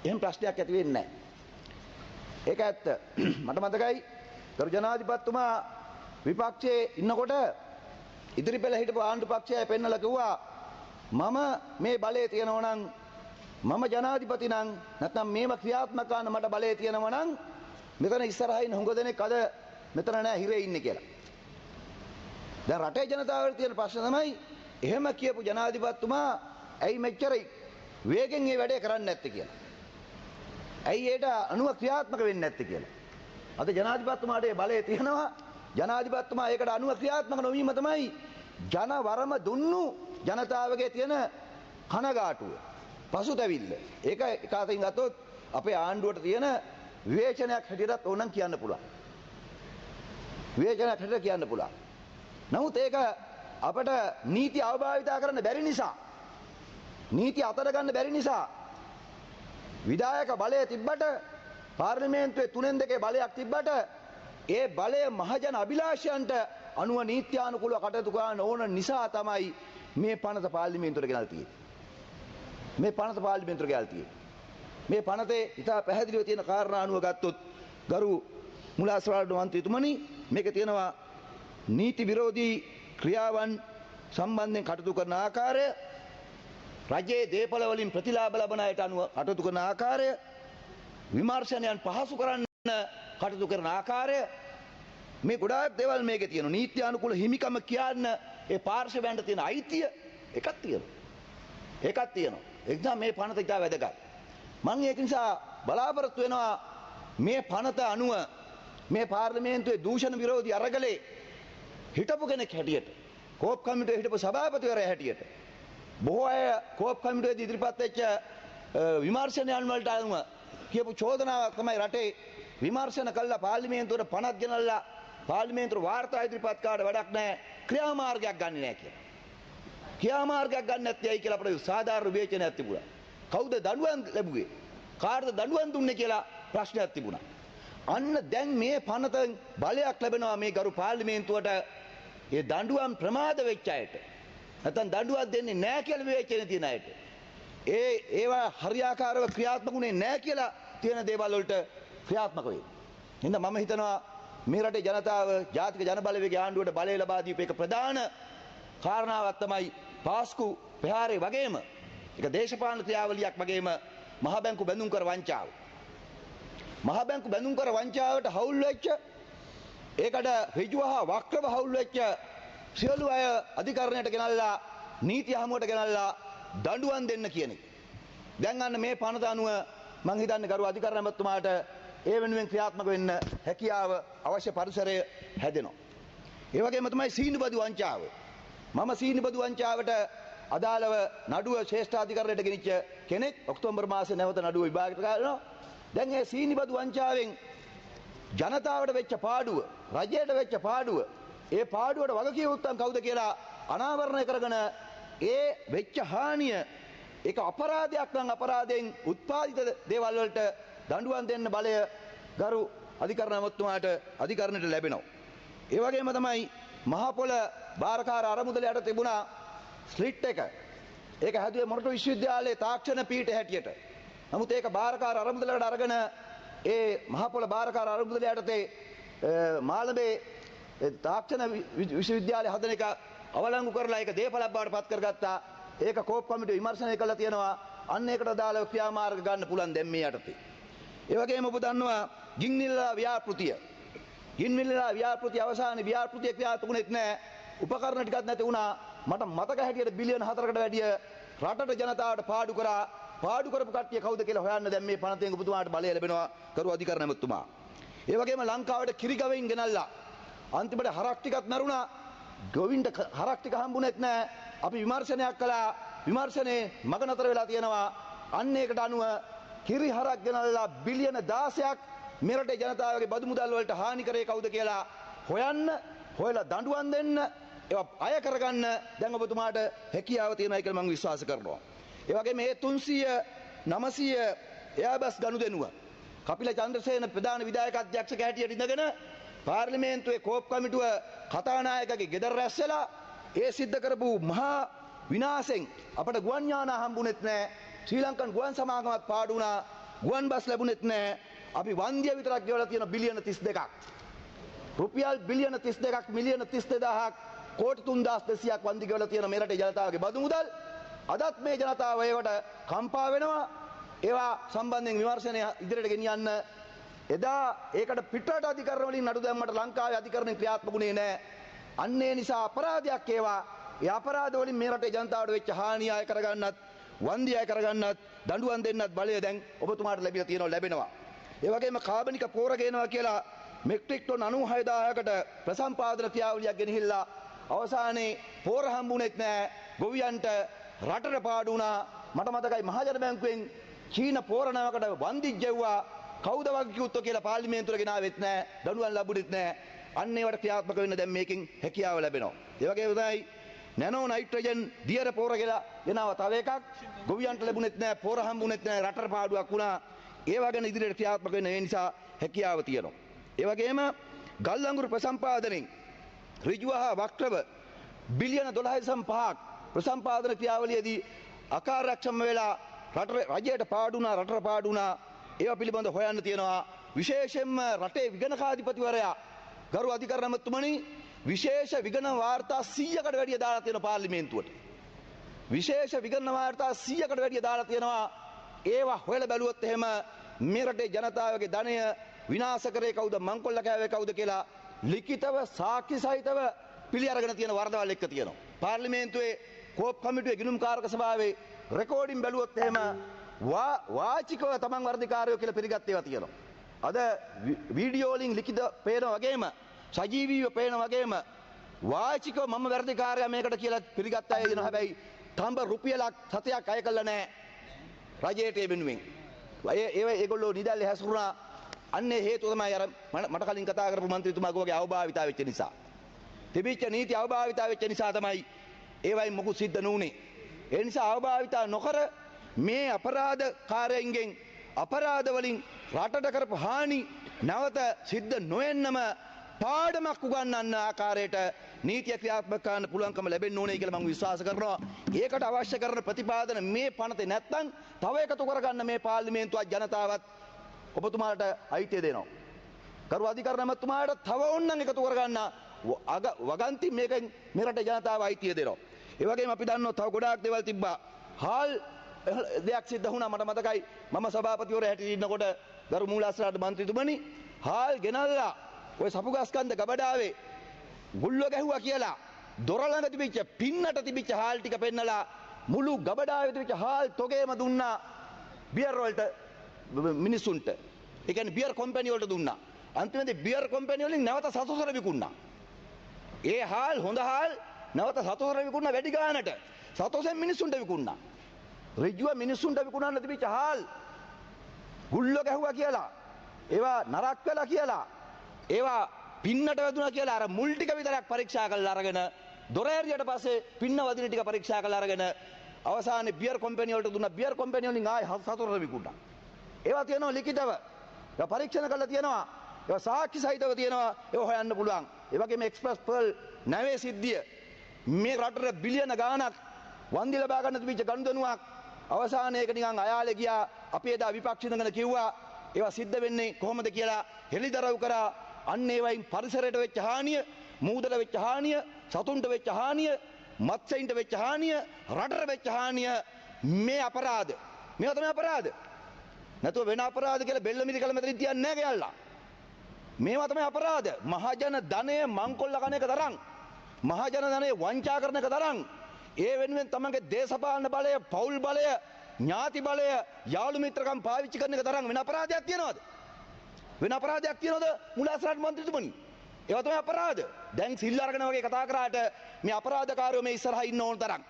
එහෙම ප්‍රශ්නයක් ඇති වෙන්නේ නැහැ. ඒක ඇත්ත. මට මතකයි ගරු ජනාධිපතිතුමා විපක්ෂයේ ඉන්නකොට ඉදිරි පෙළ හිටපු ආණ්ඩු පක්ෂය පෙන්නලා කිව්වා මම මේ බලය තියනවා නම් මම ජනාධිපති නම් නැත්නම් මේව ක්‍රියාත්මක කරන්න මට බලය තියෙනවා නම් මෙතන ඉස්සරහින් හුඟ දෙනෙක් අද මෙතන නෑ හිරේ ඉන්නේ කියලා. දැන් රටේ ජනතාවට තියෙන ප්‍රශ්න තමයි එහෙම කියපු ජනාධිපතිතුමා ඇයි මෙච්චර වේගෙන් මේ වැඩේ කරන්නේ නැත්තේ කියලා. ඇයි ඒට අනුව ක්‍රියාත්මක වෙන්නේ නැත්තේ කියලා. අද ජනාධිපතිතුමාට ඒ බලය තියෙනවා. ජනාධිපතිතුමා ඒකට අනුව ක්‍රියාත්මක නොවීම තමයි ජනවරම දුන්නු ජනතාවගේ තියෙන කනගාටුව. පසුතැවිල්ල. ඒක එක අතින් ගත්තොත් අපේ ආණ්ඩුවට තියෙන විවේචනයක් හැටියටත් ඕනනම් කියන්න පුළුවන්. විවේචනයක් හැටියට කියන්න පුළුවන්. නමුත් ඒක අපට නීති අවභාවිතා කරන්න බැරි නිසා නීති අතර ගන්න බැරි නිසා විධායක බලය තිබ්බට පාර්ලිමේන්තුවේ 3/2 බලයක් තිබ්බට ඒ බලය මහජන අභිලාෂයන්ට අනුව නීත්‍යානුකූලව කටයුතු කරන්න ඕන නිසා තමයි මේ පනත පාර්ලිමේන්තුවට ගෙනල්ලා තියෙන්නේ. මේ පනත පාර්ලිමේන්තුවට ගෙනල්ලා තියෙන්නේ. මේ පනතේ ඉතා පැහැදිලිව තියෙන කාරණා අනුව ගත්තොත් ගරු මුලාස්වාල්ඩ මන්ත්‍රීතුමනි මේක තියෙනවා නීති විරෝධී ක්‍රියාවන් සම්බන්ධයෙන් කටයුතු කරන ආකාරය රජයේ දේපල වලින් ප්‍රතිලාභ ලබන අයට අනුව කටයුතු කරන ආකාරය විමර්ශනයන් පහසු කරන්න කටයුතු කරන ආකාරය මේ ගොඩාක් දේවල් මේකේ තියෙනවා. නීත්‍යානුකූල හිමිකම කියන්න ඒ පාර්ශවයන්ට තියෙන අයිතිය එකක් තියෙනවා. ඒකක් තියෙනවා. ඒ නිසා මේ පනත ඉතා වැදගත්. මම ඒක නිසා බලාපොරොත්තු වෙනවා මේ පනත අනුව මේ පාර්ලිමේන්තුවේ දූෂණ විරෝධී අරගලේ හිටපු කෙනෙක් හැටියට කෝප් කමිටුවේ හිටපු සභාපතිවරයා හැටියට බොහෝ අය කෝප් කමිටුවේදී ඉදිරිපත් වෙච්ච විමර්ශනයන් වලට අනුව කියපු චෝදනාවක් තමයි රටේ විමර්ශන කළා පාර්ලිමේන්තුවට පනත් ගෙනල්ලා පාර්ලිමේන්තුවේ වාර්තා ඉදිරිපත් කාට වැඩක් නැහැ ක්‍රියාමාර්ගයක් ගන්නෙ නැහැ කියලා. ක්‍රියාමාර්ගයක් ගන්න නැත්තේ ඇයි කියලා අපිට සාධාරණ විවේචනයක් තිබුණා. කවුද දඬුවම් ලැබුවේ? කාටද දඬුවම් දුන්නේ කියලා ප්‍රශ්නයක් තිබුණා. අන්න දැන් මේ පනතෙන් බලයක් ලැබෙනවා මේ ගරු පාර්ලිමේන්තුවට ඒ දඬුවම් ප්‍රමාද වෙච්ච අයට. නැත්නම් දඬුවම් දෙන්නේ නැහැ කියලා විවේචන තියෙන අයට. ඒවා හරියාකාරව ක්‍රියාත්මක වුණේ නැහැ කියලා තියෙන දේවල් වලට ක්‍රියාත්මක වෙයි. එහෙනම් මම හිතනවා මේ රටේ ජනතාව ජාතික ජනබලවේගයේ ආණ්ඩුවට බලය ලබා දීපු එක ප්‍රධාන කාරණාවක් තමයි පාස්කු ප්‍රහාරය වගේම ඒක දේශපාලන ක්‍රියාවලියක් වගේම මහ බැංකු බැඳුම් කර වංචාව. මහ බැංකු බැඳුම් කර වංචාවට හවුල් වෙච්ච ඒකට ඍජුව හා වක්‍රව හවුල් වෙච්ච සියලු අය අධිකරණයට ගෙනල්ලා නීති හමුවට ගෙනල්ලා දඬුවම් දෙන්න කියන එක. දැන් අන්න මේ පනත අනුව මං හිතන්නේ ගරු අධිකරණ ඇමතුමාට ඒ වෙනුවෙන් ක්‍රියාත්මක වෙන්න හැකියාව අවශ්‍ය පරිසරය හැදෙනවා. ඒ වගේම තමයි සීනිබදු වංචාව. මම සීනිබදු වංචාවට අදාළව නඩුව ශ්‍රේෂ්ඨාධිකරණයට ගෙනිච්ච කෙනෙක් ඔක්තෝබර් මාසේ නැවත නඩුව විභාගයට ගන්නවා. දැන් මේ සීනිබදු වංචාවෙන් ජනතාවට වෙච්ච පාඩුව, රජයට වෙච්ච පාඩුව, ඒ පාඩුවට වග කිය යුත්තන් කවුද කියලා අනාවරණය කරගෙන ඒ වෙච්ච හානිය ඒක අපරාධයක් නම් අපරාධයෙන් උත්පාදිත දේවල් වලට දඬුවම් දෙන්න බලය ගරු අධිකරණ ඇමතුමාට අධිකරණයට ලැබෙනවා. ඒ වගේම තමයි මහ පොළ බාරකාර අරමුදලයට තිබුණා ස්ලිට් එක. ඒක හැදුවේ මොරටු විශ්වවිද්‍යාලයේ තාක්ෂණ පීඨය හැටියට. නමුත් ඒක බාරකාර අරමුදලකට අරගෙන ඒ මහ පොළ බාරකාර අරමුදලයට මාළඹේ තාක්ෂණ විශ්වවිද්‍යාලය හදන එක අවලංගු කරලා ඒක දේපලක් බවට පත් කරගත්තා. ඒක කෝප් කමිටුව විමර්ශනය කළා තියෙනවා. අන්න ඒකට අදාළව ක්‍රියාමාර්ග ගන්න පුළුවන් දැන් මේ යටතේ. ඒ වගේම ඔබ දන්නවා ගින්නිල්ලා ව්‍යාපෘතිය. ගින්නිල්ලා ව්‍යාපෘතිය අවසානයේ ව්‍යාපෘතිය ක්‍රියාත්මකුනෙත් නැහැ. උපකරණ ටිකක් නැති වුණා. මට මතක හැටියට බිලියන 4කට වැඩිය රටට ජනතාවට පාඩු කරා. පාඩු කරපු කට්ටිය කවුද කියලා හොයන්න දැන් මේ පනතෙන් ඔබතුමාට බලය ලැබෙනවා කරු අධිකරණ ඇමතුමා. ඒ වගේම ලංකාවට කිරිගවෙන් ගෙනල්ලා අන්තිමට හරක් ටිකක් මරුණා. ගොවින්ට හරක් ටික හම්බුනේත් නැහැ. අපි විමර්ශනයක් කළා. විමර්ශනේ මග නතර වෙලා තියෙනවා. අන්න ඒකට අනුව කිරි හරක් ගෙනල්ලා බිලියන 16ක් මෙරටේ ජනතාවගේ බදු මුදල් වලට හානි කරේ කවුද කියලා හොයන්න, හොයලා දඬුවම් දෙන්න, ඒවා අය කරගන්න දැන් ඔබතුමාට හැකියාව තියෙනවා කියලා මම විශ්වාස කරනවා. ඒ වගේම මේ 300 900 එයාබස් ගනුදෙනුව කපිල චන්ද්‍රසේන ප්‍රධාන විධායක අධ්‍යක්ෂක හැටියට ඉඳගෙන පාර්ලිමේන්තුවේ කෝප් කමිටුව කතානායකගේ ගෙදර රැස්සලා ඒ සිද්ධ කරපු මහා විනාශෙන් අපට ගුවන් යානා හම්බුනේත් නැහැ. ශ්‍රී ලංකන් ගුවන් සමාගමත් පාඩු වුණා. ගුවන් බස් ලැබුණෙත් නැහැ. අපි වන්දිය විතරක් ගෙවලා තියෙන බිලියන 32ක්. රුපියල් බිලියන 32ක් මිලියන 32000ක් කෝටි 3200ක් වන්දි ගෙවලා තියෙන මේ රටේ ජනතාවගේ බදු මුදල් අදත් මේ ජනතාව ඒවට කම්පා වෙනවා. ඒවා සම්බන්ධයෙන් විමර්ශනය ඉදිරියට ගෙනියන්න එදා ඒකට පිටරට අධිකරණ වලින් නඩු දැම්මට ලංකාවේ අධිකරණ ක්‍රියාත්මකුනේ නැහැ. අන්න ඒ නිසා අපරාධයක් ඒවා. ඒ අපරාධ වලින් මේ රටේ ජනතාවට වෙච්ච හානිය අය කරගන්නත්, වන්දි අය කරගන්නත්, දඬුවම් දෙන්නත් බලය දැන් ඔබතුමාට ලැබිලා තියෙනවා ලැබෙනවා. ඒ වගේම කාබනික පෝර ගේනවා කියලා මෙට්‍රික් ටොන් 96000කට ප්‍රසම්පාදන ක්‍රියාවලියක් ගෙනහිල්ලා අවසානයේ පෝර හම්බුනේත් නැහැ. ගොවියන්ට රටට පාඩු වුණා. මට මතකයි මහජන බැංකුවෙන් චීන පෝර නමකට වන්දි ජෙව්වා. කවුද වගේ කිව්වොත් කියලා පාර්ලිමේන්තුවට ගෙනාවෙත් නැහැ. දඬුවම් ලැබුණෙත් නැහැ. අන්න ඒවට ක්‍රියාත්මක වෙන්න දැන් මේකෙන් හැකියාව ලැබෙනවා. ඒ වගේම තමයි නැනෝ නයිට්‍රජන් දියර පෝර කියලා ගෙනාවා තව එකක්. ගොවියන්ට ලැබුණෙත් නැහැ. පෝර හම්බුනේත් නැහැ. රටට පාඩුවක් වුණා. ඒවා ගැන ඉදිරියට ක්‍රියාත්මක වෙන්න ඒ නිසා හැකියාව තියෙනවා. ඒ වගේම ගල් අඟුරු ප්‍රසම්පාදනයෙන් ඍජුව හා වක්‍රව බිලියන 12.5ක් ප්‍රසම්පාදන ක්‍රියාවලියේදී අකාර්යක්ෂම වෙලා රජයට පාඩු වුණා, රටට පාඩු වුණා. ඒවා පිළිබඳ හොයන්න තියෙනවා. විශේෂයෙන්ම රටේ විගණකාධිපතිවරයා ගරු අධිකරණ ඇමතුමනි විශේෂ විගණන වාර්තා 100කට වැඩිය දාලා තියෙනවා පාර්ලිමේන්තුවට. විශේෂ විගණන වාර්තා 100කට වැඩිය දාලා තියෙනවා. ඒවා හොයලා බැලුවොත් එහෙම මේ රටේ ජනතාවගේ ධනය විනාශ කරේ කවුද, මංකොල්ල කෑවේ කවුද කියලා ලිඛිතව සාක්ෂි සහිතව පිළි අරගෙන තියෙන වරදවල් එක්ක තියෙනවා. පාර්ලිමේන්තුවේ කෝප් කමිටුවේ ගිණුම්කාරක සභාවේ රෙකෝඩින් බැලුවොත් එහෙම වාචිකව තමන් වර්ධිකාරයෝ කියලා පිළිගත් ඒවා තියෙනවා. අද වීඩියෝ වලින් ලිඛිත පේන වගේම සජීවීව පේන වගේම වාචිකව මම වර්ධිකාරයා මේකට කියලා පිළිගත් අය දෙනවා. හැබැයි තඹ රුපියලක් 7ක් අය කළා නැහැ රජයට ඒ වෙනුවෙන්. ඒගොල්ලෝ නිදැල්ලේ හැසුරුණා. අන්නේ හේතුව තමයි අර මට කලින් කතා කරපු മന്ത്രിතුමාගේ අවභාවිතා වෙච්ච නිසා. තිබිච්ච නීති අවභාවිතා වෙච්ච නිසා තමයි ඒවයින් මොකුත් සිද්ධ නුනේ. ඒ නිසා අවභාවිතා නොකර මේ අපරාධකාරයන්ගෙන් අපරාධ වලින් රටට කරපු හානි නැවත සිද්ධ නොවෙන්නම පාඩමක් උගන්වන්න ආකාරයට නීතිය ක්‍රියාත්මක කරන්න පුළුවන්කම ලැබෙන්න ඕනේ කියලා මම විශ්වාස කරනවා. ඒකට අවශ්‍ය කරන ප්‍රතිපාදන මේ පනතේ නැත්නම් තව එකතු කරගන්න මේ පාර්ලිමේන්තුවත් ජනතාවත් ඔබතුමාට අයිතිය දෙනවා. කරු අධිකරණ ඇමතුමාට තව ඕනනම් එකතු කරගන්න වගන්ති මේකෙන් මේ රටේ ජනතාව අයිතිය දෙනවා. ඒ වගේම අපි දන්නවා තව ගොඩාක් දේවල් තිබ්බා. හාල් දෙයක් සිද්ධ වුණා මට මතකයි. මම සභාපතිවරයා හැටියට ඉන්නකොට ගරු මූලාශ්‍රාර්ථ මන්ත්‍රීතුමනි හාල් ගෙනල්ලා ඔය සපුගස්කන්ධ ගබඩාවේ ගුල්ල ගැහුවා කියලා දොර ළඟ තිබිච්ච පින්නට තිබිච්ච හාල් ටික පෙන්නලා මුළු ගබඩාවේ තිබිච්ච හාල් තොගේම දුන්නා බියර් වලට මිනිසුන්ට. ඒ කියන්නේ බියර් කම්පැනි වලට දුන්නා. අන්තිමේදී බියර් කම්පැනි වලින් නැවත සතොසර විකුණා. ඒ හාල් හොඳ හාල් නැවත සතොසර විකුණා වැඩි ගානට. සතොසෙන් මිනිසුන්ට විකුණා. ඍජුව මිනිසුන්ට විකුණන්න තිබිච්ච හාල් ගුල්ල ගැහුවා කියලා ඒවා නරක් වෙලා කියලා ඒවා පින්නට වැදුනා කියලා අර මුල් ටික විතරක් පරීක්ෂා කරලා අරගෙන දොර ඇරියට පස්සේ පින්න වදින ටික පරීක්ෂා කරලා අරගෙන අවසානයේ බියර් කම්පැනි වලට දුන්නා. බියර් කම්පැනි වලින් ආයෙ සතොසර විකුණා. ඒවා තියෙනවා ලිඛිතව. ඒවා පරීක්ෂණ කරලා තියෙනවා. ඒවා සාක්ෂි සහිතව තියෙනවා. ඒවා හොයන්න පුළුවන්. ඒ වගේම එක්ස්ප්‍රස් පර්ල් නැවේ සිද්ධිය මේ රටට බිලියන ගාණක් වන්දි ලබා ගන්න තිබිච්ච ගනුදෙනුවක් අවසානයේ ඒක නිකන් අයාලේ ගියා. අපි එදා විපක්ෂ ඉඳගෙන කිව්වා ඒවා සිද්ධ වෙන්නේ කොහොමද කියලා හෙළිදරව් කරා. අන්න ඒවයින් පරිසරයට වෙච්ච හානිය, මූදල වෙච්ච හානිය, සතුන්ට වෙච්ච හානිය, මත්ස්‍යයින්ට වෙච්ච හානිය, රටට වෙච්ච හානිය මේ අපරාධ. මේවා තමයි අපරාධ. නැතුව වෙන අපරාධ කියලා බෙල්ල මිරිකල මෙතන තියන්නේ නැහැ කියලා. මේවා තමයි අපරාධ. මහජන ධනය මංකොල්ල කන එක තරම්, මහජන ධනය වංචා කරන එක තරම්, ඒ වෙනුවෙන් තමන්ගේ දේශපාලන බලය, පෞල් බලය, ඥාති බලය, යාළු මිත්‍රකම් පාවිච්චි කරන එක තරම් වෙන අපරාධයක් තියනවද? වෙන අපරාධයක් තියනවද මුලාශ්‍රාර්ථ මන්ත්‍රීතුමනි? ඒවා තමයි අපරාධ. දැන් සිල් අරගෙන වගේ කතා කරාට මේ අපරාධකාරයෝ මේ ඉස්සරහා ඉන්න ඕන තරම්.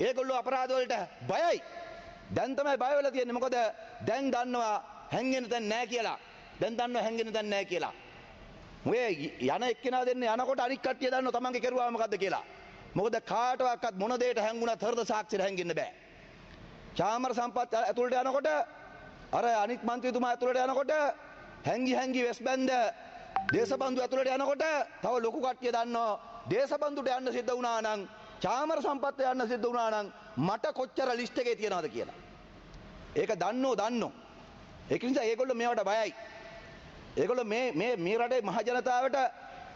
ඒගොල්ලෝ අපරාධ වලට බයයි. දැන් තමයි බය වෙලා තියෙන්නේ. මොකද දැන් දන්නවා හැංගෙන තැන් නැහැ කියලා. දැන් දන්නවා හැංගෙන තැන් නැහැ කියලා. ඔය යන එක්කෙනා දෙන්නේ යනකොට අනික් කට්ටිය දන්නවා තමන්ගේ කෙරුවා මොකද්ද කියලා. මොකද කාටවත් මොන දෙයකට හැංගුණත් හෘද සාක්ෂියට හැංගෙන්න බෑ. චාමර සම්පත් ඇතුළට යනකොට අර අනිත් මන්ත්‍රීතුමා ඇතුළට යනකොට හැංගි වෙස් බැන්ද දේශබන්දු ඇතුළට යනකොට තව ලොකු කට්ටිය දන්නවා දේශබන්දුට යන්න සිද්ධ වුණා නම්, චාමර සම්පත් යන්න සිද්ධ වුණා නම් මට කොච්චර ලිස්ට් එකේ තියනවද කියලා. ඒක දන්නෝ. ඒක නිසා ඒගොල්ලෝ මේවට බයයි. ඒගොල්ලෝ මේ රටේ මහ ජනතාවට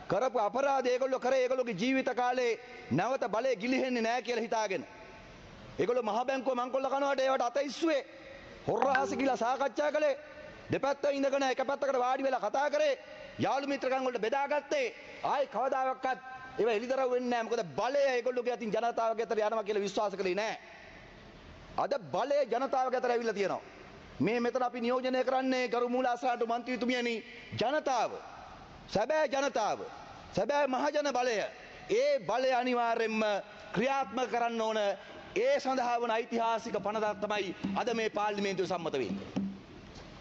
කරපු අපරාධ ඒගොල්ලෝ කරේ ඒගොල්ලෝගේ ජීවිත කාලේ නැවත බලය ගිලිහෙන්නේ නැහැ කියලා හිතාගෙන. ඒගොල්ලෝ මහ බැංකුව මංකොල්ල කනවට ඒවට අත ඉස්සුවේ. හොරහාස කියලා සාකච්ඡා කළේ. දෙපැත්ත ඉඳගෙන එක පැත්තකට වාඩි වෙලා කතා කරේ. යාළු මිත්‍රකම් වලට බෙදාගත්තේ. ආයි කවදාවත් ඒව එලිදරව් වෙන්නේ නැහැ. මොකද බලය ඒගොල්ලෝගේ අතින් ජනතාවගේ අතට යනවා කියලා විශ්වාස කළේ නැහැ. අද බලය ජනතාවගේ අතට ඇවිල්ලා තියෙනවා. මේ මෙතන අපි නියෝජනය කරන්නේ ගරු මූලාශ්‍රාන්තු මන්ත්‍රීතුමියනි ජනතාව. සැබෑ ජනතාව. සැබෑ මහජන බලය. ඒ බලය අනිවාර්යෙන්ම ක්‍රියාත්මක කරන්න ඕන. ඒ සඳහා වන ඓතිහාසික පනතක් තමයි අද මේ පාර්ලිමේන්තුවේ සම්මත වෙන්නේ.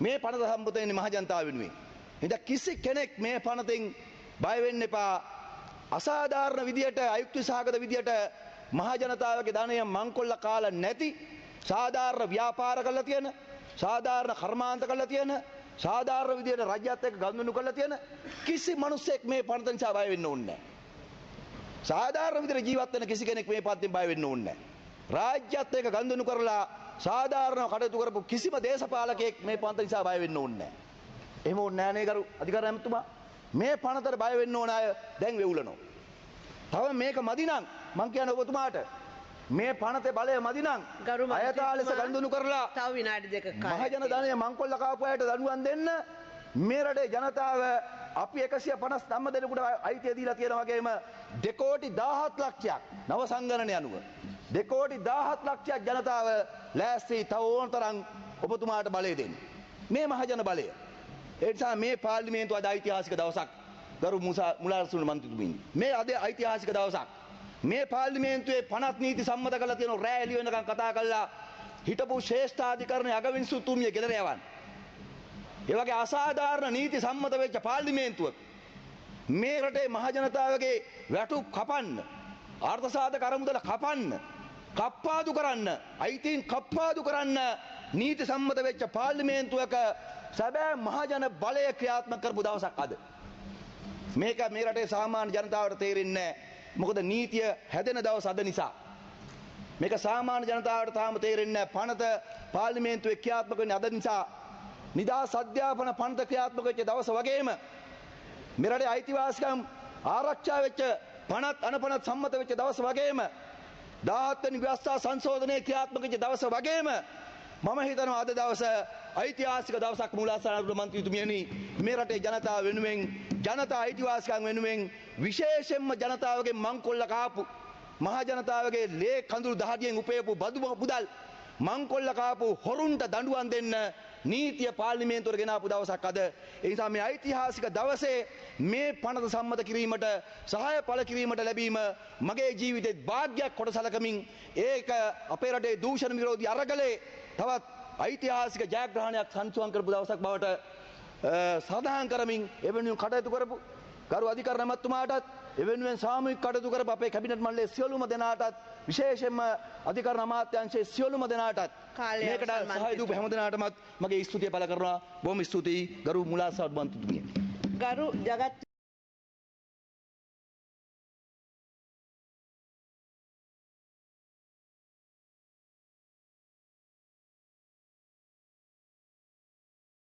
මේ පනත සම්මත වෙන්නේ මහ ජනතාව වෙනුවෙන්. ඉතින් කිසි කෙනෙක් මේ පනතෙන් බය වෙන්න එපා. අසාධාරණ විදියට අයුක්ති සහගත විදියට මහ ජනතාවගේ ධනය මංකොල්ල කාලා නැති සාධාරණ ව්‍යාපාර කරලා තියෙන සාධාරණ කර්මාන්ත කරලා තියෙන සාධාරණ විදියට රජයත් එක්ක ගනුදෙනු කරලා තියෙන කිසි මිනිසෙක් මේ පනත නිසා බය වෙන්න ඕනේ නැහැ. සාධාරණ විදියට ජීවත් වෙන කිසි කෙනෙක් මේ පනතෙන් බය වෙන්න ඕනේ නැහැ. රාජ්‍යත් එක්ක ගනුදෙනු කරලා සාධාරණ කටයුතු කරපු කිසිම දේශපාලකයෙක් මේ පනත නිසා බය වෙන්න ඕනේ නැහැ. එහෙම ඕනේ නැහැ නේ ගරු අධිකාර ඇමතුමා. මේ පනතට බය වෙන්න ඕන අය දැන් වෙවුලනවා. තව මේක මදි නම් මං කියන්නේ ඔබතුමාට මේ පනතේ බලය මදි නම් අයථා ලෙස ගනුදෙනු කරලා තව විනාඩි දෙකක් මහජන ධනය මංකොල්ල කාපු අයට දඬුවම් දෙන්න. මේ රටේ ජනතාව අපි 159 දෙනෙකුට අයිතිය දීලා තියෙන වගේම 2 කෝටි 17 ලක්ෂයක් නව සංගණනය අනුව 2 කෝටි 17 ලක්ෂයක් ජනතාව ලෑස්ති තව ඕන තරම් ඔබතුමාට බලය දෙන්න. මේ මහජන බලය. ඒ නිසා මේ පාර්ලිමේන්තුව අද ඓතිහාසික දවසක්. ගරු මුලාශ්‍රාන්තු මන්ත්‍රීතුමනි. මේ අද ඓතිහාසික දවසක්. මේ පාර්ලිමේන්තුවේ 50 නීති සම්මත කරලා තියෙන රෑ එළිය වෙනකන් කතා කරලා හිටපු ශ්‍රේෂ්ඨාධිකරණයේ අගවිනිසුතුමිය ගෙදර යවන්න. ඒ වගේ අසාධාරණ නීති සම්මත වෙච්ච පාර්ලිමේන්තුවක මේ රටේ මහ ජනතාවගේ වැටුප් කපන්න, ආර්ථසාධක අරමුදල කපන්න, කප්පාදු කරන්න, අයිතීන් කප්පාදු කරන්න නීති සම්මත වෙච්ච පාර්ලිමේන්තුවක සැබෑ මහජන බලය ක්‍රියාත්මක කරපු දවසක් අද. මේක මේ රටේ සාමාන්‍ය ජනතාවට තේරෙන්නේ නැහැ. මොකද නීතිය හැදෙන දවස් අද නිසා. මේක සාමාන්‍ය ජනතාවට තාම තේරෙන්නේ නැහැ. පනත පාර්ලිමේන්තුවේ ක්‍රියාත්මක වෙන්නේ අද නිසා. නිදහස් අධ්‍යාපන පනත ක්‍රියාත්මක වෙච්ච දවස වගේම මේ රටේ අයිතිවාසිකම් ආරක්ෂා වෙච්ච පනත් අනපනත් සම්මත වෙච්ච දවස වගේම 17 වෙනි ව්‍යවස්ථා සංශෝධනයේ ක්‍රියාත්මක වෙච්ච දවස වගේම මම හිතනවා අද දවස ඓතිහාසික දවසක් මූලාශ්‍රාන්තු මන්ත්‍රීතුමියනි. මේ රටේ ජනතාව වෙනුවෙන් ජනතා අයිතිවාසිකම් වෙනුවෙන් විශේෂයෙන්ම ජනතාවගේ මංකොල්ල කාපු මහ ජනතාවගේ ලේ කඳුළු දහඩියෙන් උපයපු බදු මුදල් මංකොල්ල කාපු හොරුන්ට දඬුවම් දෙන්න නීතිය පාර්ලිමේන්තුවට ගෙනාපු දවසක් අද. ඒ නිසා මේ ඓතිහාසික දවසේ මේ පනත සම්මත කිරීමට සහාය පළ කිරීමට ලැබීම මගේ ජීවිතේ වාග්යක් කොට සලකමින් ඒක අපේ රටේ දූෂණ විරෝධී අරගලේ තවත් ඓතිහාසික ජයග්‍රහණයක් සංසුන් කරපු දවසක් බවට සඳහන් කරමින් එවෙනුවෙන් කටයුතු කරපු ගරු අධිකරණ මැතිතුමාටත් එවෙනුවෙන් සාමූහික කටයුතු කරපු අපේ කැබිනට් මණ්ඩලයේ සියලුම දෙනාටත් විශේෂයෙන්ම අධිකරණ අමාත්‍යාංශයේ සියලුම දෙනාටත් මේකට සහාය දීපු හැම දෙනාටමත් මගේ ස්තුතිය පළ කරනවා. බොහොම ස්තුතියි ගරු මුලාශ්‍රාන්තු මන්ත්‍රීතුමිය. ගරු ජගත්